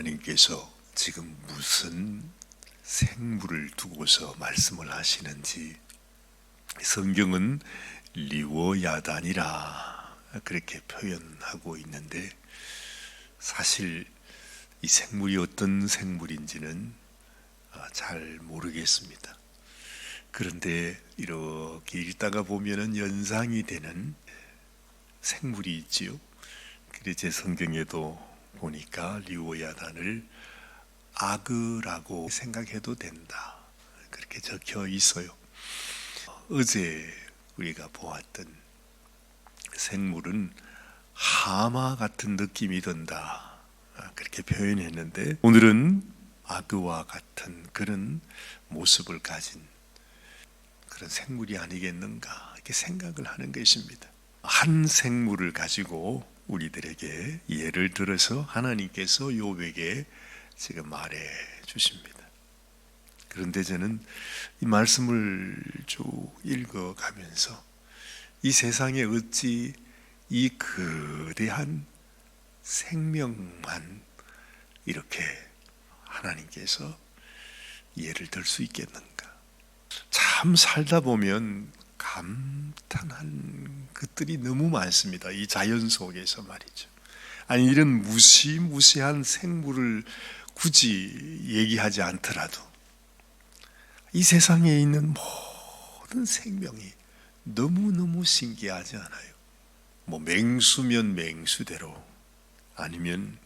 하나님께서 지금 무슨 생물을 두고서 말씀을 하시는지 성경은 리워야단이라 그렇게 표현하고 있는데, 사실 이 생물이 어떤 생물인지는 잘 모르겠습니다. 그런데 이렇게 읽다가 보면은 연상이 되는 생물이 있지요. 그래서 제 성경에도 보니까 리워야단을 아그라고 생각해도 된다, 그렇게 적혀 있어요. 어제 우리가 보았던 생물은 하마 같은 느낌이 든다, 그렇게 표현했는데, 오늘은 아그와 같은 그런 모습을 가진 그런 생물이 아니겠는가, 이렇게 생각을 하는 것입니다. 한 생물을 가지고 우리들에게 예를 들어서 하나님께서 욥에게 지금 말해 주십니다. 그런데 저는 이 말씀을 쭉 읽어가면서 이 세상에 어찌 이 거대한 생명만 이렇게 하나님께서 예를 들 수 있겠는가. 참 살다 보면 감탄한 것들이 너무 많습니다. 이 자연 속에서 말이죠. 아니, 이런 무시무시한 생물을 굳이 얘기하지 않더라도 이 세상에 있는 모든 생명이 너무너무 신기하지 않아요? 맹수면 맹수대로, 아니면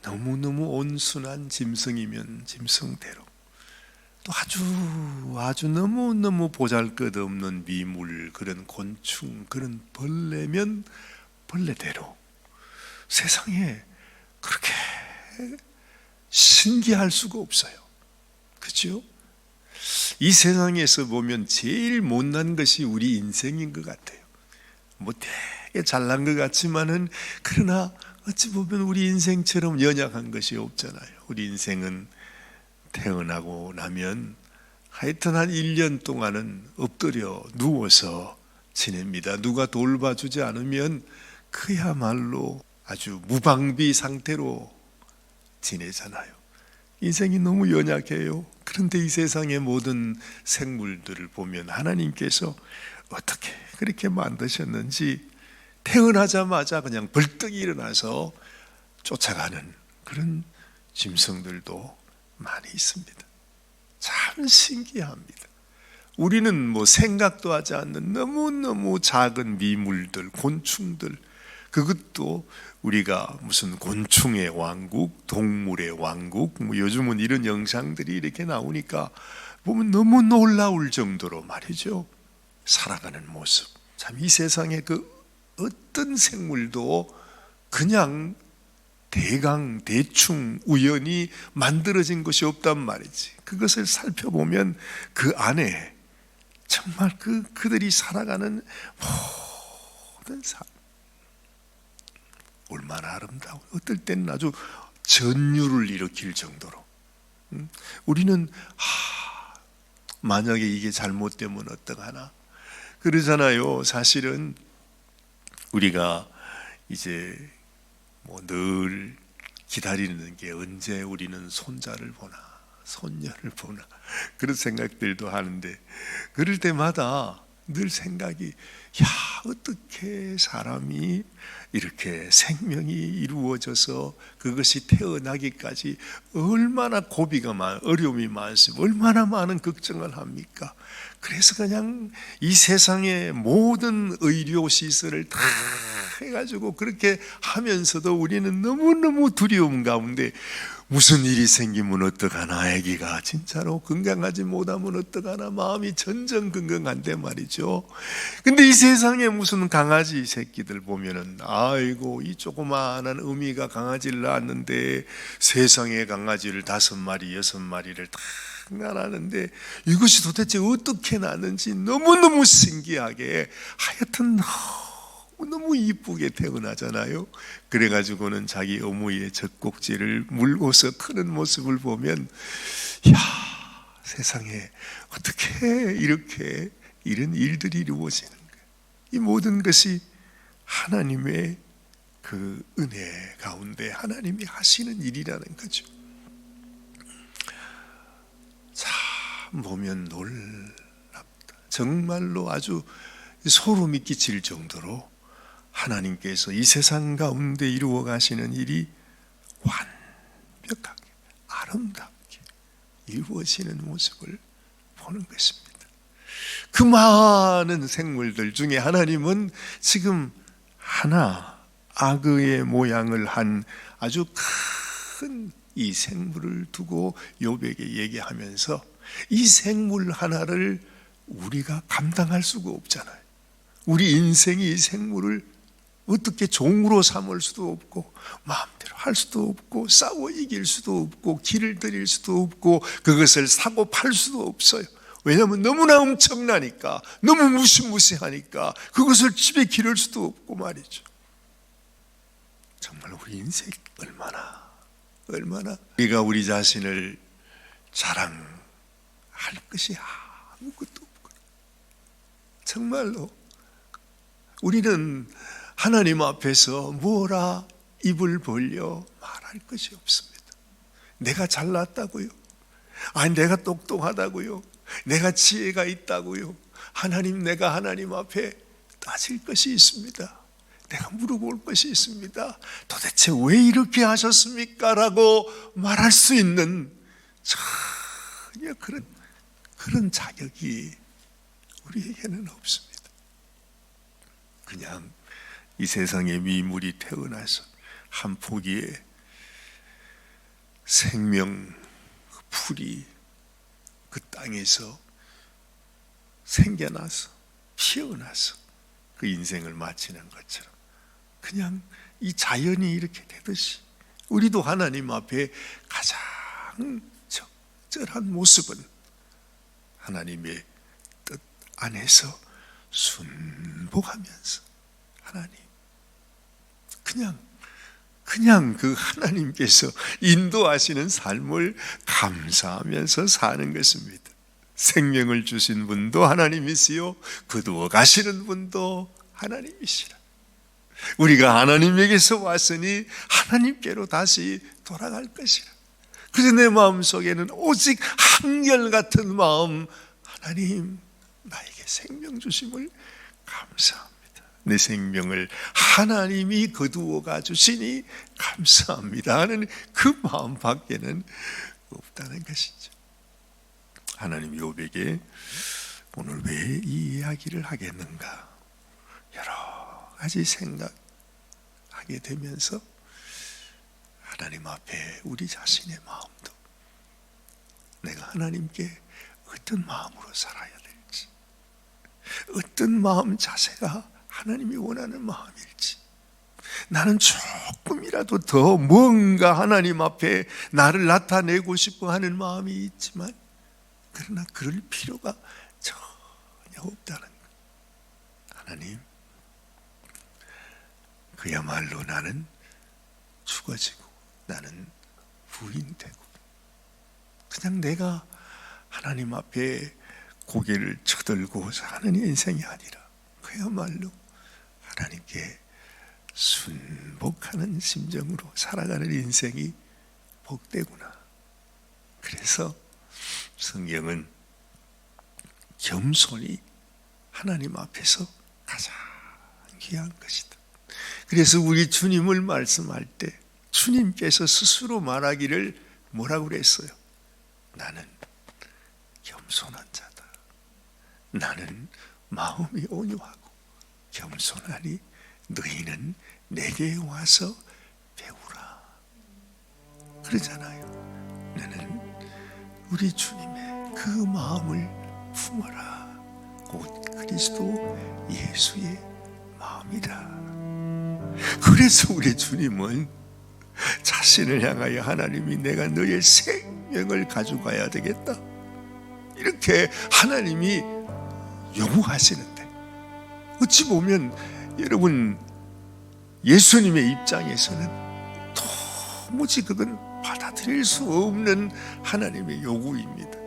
너무너무 온순한 짐승이면 짐승대로, 또 아주 너무너무 보잘것없는 미물, 그런 곤충, 그런 벌레면 벌레대로 세상에 그렇게 신기할 수가 없어요. 그렇죠? 이 세상에서 보면 제일 못난 것이 우리 인생인 것 같아요. 되게 잘난 것 같지만은, 그러나 어찌 보면 우리 인생처럼 연약한 것이 없잖아요. 우리 인생은 태어나고 나면 하여튼 한 1년 동안은 엎드려 누워서 지냅니다. 누가 돌봐주지 않으면 그야말로 아주 무방비 상태로 지내잖아요. 인생이 너무 연약해요. 그런데 이 세상의 모든 생물들을 보면 하나님께서 어떻게 그렇게 만드셨는지, 태어나자마자 그냥 벌떡 일어나서 쫓아가는 그런 짐승들도 많이 있습니다. 참 신기합니다. 우리는 생각도 하지 않는 너무너무 작은 미물들, 곤충들, 그것도 우리가 무슨 곤충의 왕국, 동물의 왕국, 요즘은 이런 영상들이 이렇게 나오니까 보면 너무 놀라울 정도로 말이죠, 살아가는 모습. 참 이 세상에 그 어떤 생물도 그냥 대충 우연히 만들어진 것이 없단 말이지. 그것을 살펴보면 그 안에 정말 그들이 살아가는 모든 삶, 얼마나 아름다워. 어떨 때는 아주 전율을 일으킬 정도로. 우리는 만약에 이게 잘못되면 어떡하나 그러잖아요. 사실은 우리가 이제 늘 기다리는 게 언제 우리는 손자를 보나, 손녀를 보나, 그런 생각들도 하는데, 그럴 때마다 늘 생각이, 어떻게 사람이 이렇게 생명이 이루어져서 그것이 태어나기까지 얼마나 고비가 어려움이 많습니까? 얼마나 많은 걱정을 합니까? 그래서 그냥 이 세상의 모든 의료시설을 다 해가지고 그렇게 하면서도 우리는 너무너무 두려움 가운데, 무슨 일이 생기면 어떡하나, 아기가 진짜로 건강하지 못하면 어떡하나, 마음이 전전긍긍한데 말이죠. 근데 이 세상에 무슨 강아지 새끼들 보면은, 아이고 이 조그마한 어미가 강아지를 낳았는데 세상에 강아지를 5마리 6마리를 다 낳았는데, 이것이 도대체 어떻게 낳는지 너무너무 신기하게, 하여튼 너무 이쁘게 태어나잖아요. 그래가지고는 자기 어머니의 젖꼭지를 물고서 크는 모습을 보면, 세상에 어떻게 이렇게 이런 일들이 이루어지는 거예요. 이 모든 것이 하나님의 그 은혜 가운데 하나님이 하시는 일이라는 거죠. 참 보면 놀랍다. 정말로 아주 소름이 끼칠 정도로 하나님께서 이 세상 가운데 이루어 가시는 일이 완벽하게 아름답게 이루어지는 모습을 보는 것입니다. 그 많은 생물들 중에 하나님은 지금 하나 악어의 모양을 한 아주 큰 이 생물을 두고 욥에게 얘기하면서 이 생물 하나를 우리가 감당할 수가 없잖아요. 우리 인생이 이 생물을 어떻게 종으로 삼을 수도 없고 마음대로 할 수도 없고 싸워 이길 수도 없고 길을 들일 수도 없고 그것을 사고 팔 수도 없어요. 왜냐하면 너무나 엄청나니까, 너무 무시무시하니까 그것을 집에 기를 수도 없고 말이죠. 정말 우리 인생이 얼마나 우리가 우리 자신을 자랑할 것이 아무것도 없고, 정말로 우리는 하나님 앞에서 뭐라 입을 벌려 말할 것이 없습니다. 내가 잘났다고요? 아니 내가 똑똑하다고요? 내가 지혜가 있다고요? 하나님, 내가 하나님 앞에 따질 것이 있습니다. 내가 물어볼 것이 있습니다. 도대체 왜 이렇게 하셨습니까? 라고 말할 수 있는 전혀 그런 자격이 우리에게는 없습니다. 그냥 이 세상에 미물이 태어나서 한 포기에 생명 그 풀이 그 땅에서 생겨나서 피어나서 그 인생을 마치는 것처럼 그냥 이 자연이 이렇게 되듯이 우리도 하나님 앞에 가장 적절한 모습은 하나님의 뜻 안에서 순복하면서 하나님 그냥 그 하나님께서 인도하시는 삶을 감사하면서 사는 것입니다. 생명을 주신 분도 하나님이시요 거두어 가시는 분도 하나님이시라. 우리가 하나님에게서 왔으니 하나님께로 다시 돌아갈 것이라. 그래서 내 마음속에는 오직 한결같은 마음, 하나님 나에게 생명 주심을 감사합니다. 내 생명을 하나님이 거두어 가주시니 감사합니다 하는 그 마음 밖에는 없다는 것이죠. 하나님 욥에게 오늘 왜 이 이야기를 하겠는가 여러 가지 생각하게 되면서 하나님 앞에 우리 자신의 마음도 내가 하나님께 어떤 마음으로 살아야 될지, 어떤 마음 자세가 하나님이 원하는 마음일지, 나는 조금이라도 더 뭔가 하나님 앞에 나를 나타내고 싶어 하는 마음이 있지만 그러나 그럴 필요가 전혀 없다는 것. 하나님, 그야말로 나는 죽어지고 나는 부인되고 그냥 내가 하나님 앞에 고개를 쳐들고 사는 인생이 아니라 그야말로 하나님께 순복하는 심정으로 살아가는 인생이 복되구나. 그래서 성경은 겸손이 하나님 앞에서 가장 귀한 것이다. 그래서 우리 주님을 말씀할 때 주님께서 스스로 말하기를 뭐라고 그랬어요? 나는 겸손한 자다. 나는 마음이 온유하고 겸손하니 너희는 내게 와서 배우라. 그러잖아요. 너는 우리 주님의 그 마음을 품어라. 곧 그리스도 예수의 마음이라. 그래서 우리 주님은 자신을 향하여 하나님이 내가 너의 생명을 가져가야 되겠다 이렇게 하나님이 요구하시는데, 어찌 보면 여러분 예수님의 입장에서는 도무지 그건 받아들일 수 없는 하나님의 요구입니다.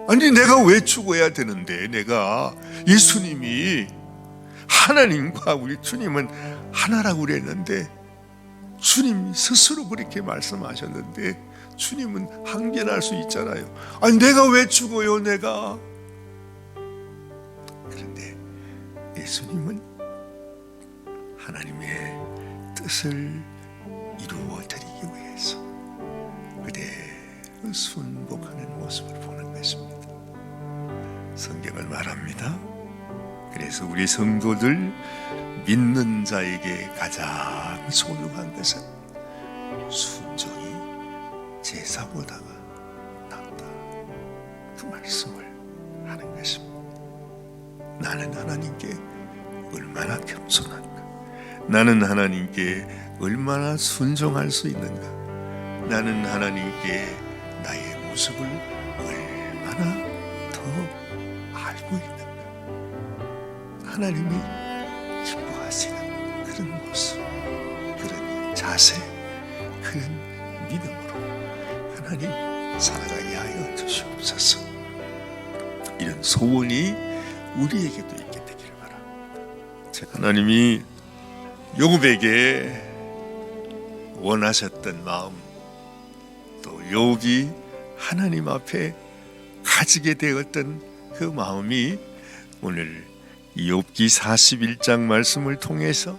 아니 내가 왜 죽어야 되는데, 내가 예수님이 하나님과 우리 주님은 하나라고 그랬는데 주님이 스스로 그렇게 말씀하셨는데 주님은 항변할 수 있잖아요. 아니 내가 왜 죽어요 내가. 그런데 예수님은 하나님의 뜻을 이루어 드리기 위해서 그대로 순복하는 모습을 보는 것입니다. 성경을 말합니다. 그래서 우리 성도들 믿는 자에게 가장 소중한 것은 순종이 제사보다가 낫다. 그 말씀을 하는 것입니다. 나는 하나님께 얼마나 겸손한가, 나는 하나님께 얼마나 순종할 수 있는가, 나는 하나님께 나의 모습을 얼마나 더 알고 있는가, 하나님이 기뻐하시는 그런 모습, 그런 자세, 그런 믿음으로 하나님 살아가게 하여 주시옵소서. 이런 소원이 우리에게도 있게 되기를 바랍니다. 하나님이 욥에게 원하셨던 마음, 또 욥이 하나님 앞에 가지게 되었던 그 마음이 오늘 욥기 41장 말씀을 통해서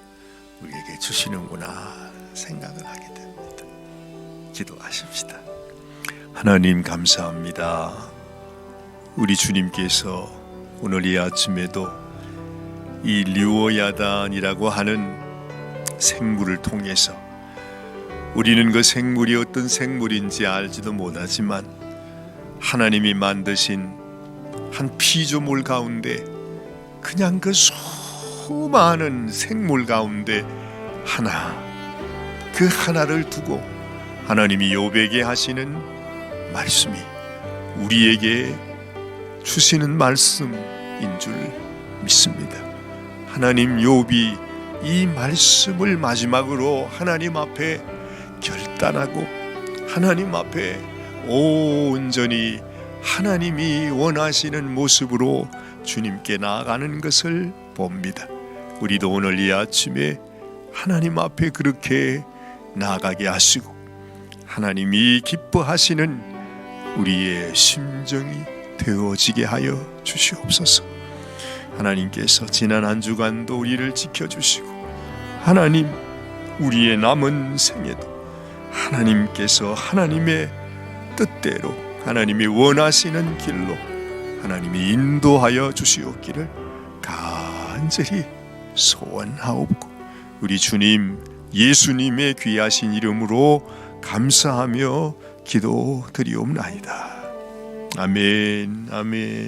우리에게 주시는구나 생각을 하게 됩니다. 기도하십시다. 하나님 감사합니다. 우리 주님께서 오늘 이 아침에도 이 류어야단이라고 하는 생물을 통해서 우리는 그 생물이 어떤 생물인지 알지도 못하지만 하나님이 만드신 한 피조물 가운데 그냥 그 수많은 생물 가운데 하나, 그 하나를 두고 하나님이 욥에게 하시는 말씀이 우리에게 주시는 말씀인 줄 믿습니다. 하나님, 욥이 이 말씀을 마지막으로 하나님 앞에 결단하고 하나님 앞에 온전히 하나님이 원하시는 모습으로 주님께 나아가는 것을 봅니다. 우리도 오늘 이 아침에 하나님 앞에 그렇게 나아가게 하시고 하나님이 기뻐하시는 우리의 심정이 되어지게 하여 주시옵소서. 하나님께서 지난 한 주간도 우리를 지켜주시고 하나님, 우리의 남은 생에도 하나님께서 하나님의 뜻대로 하나님이 원하시는 길로 하나님이 인도하여 주시옵기를 간절히 소원하옵고 우리 주님 예수님의 귀하신 이름으로 감사하며 기도드리옵나이다. 아멘, 아멘.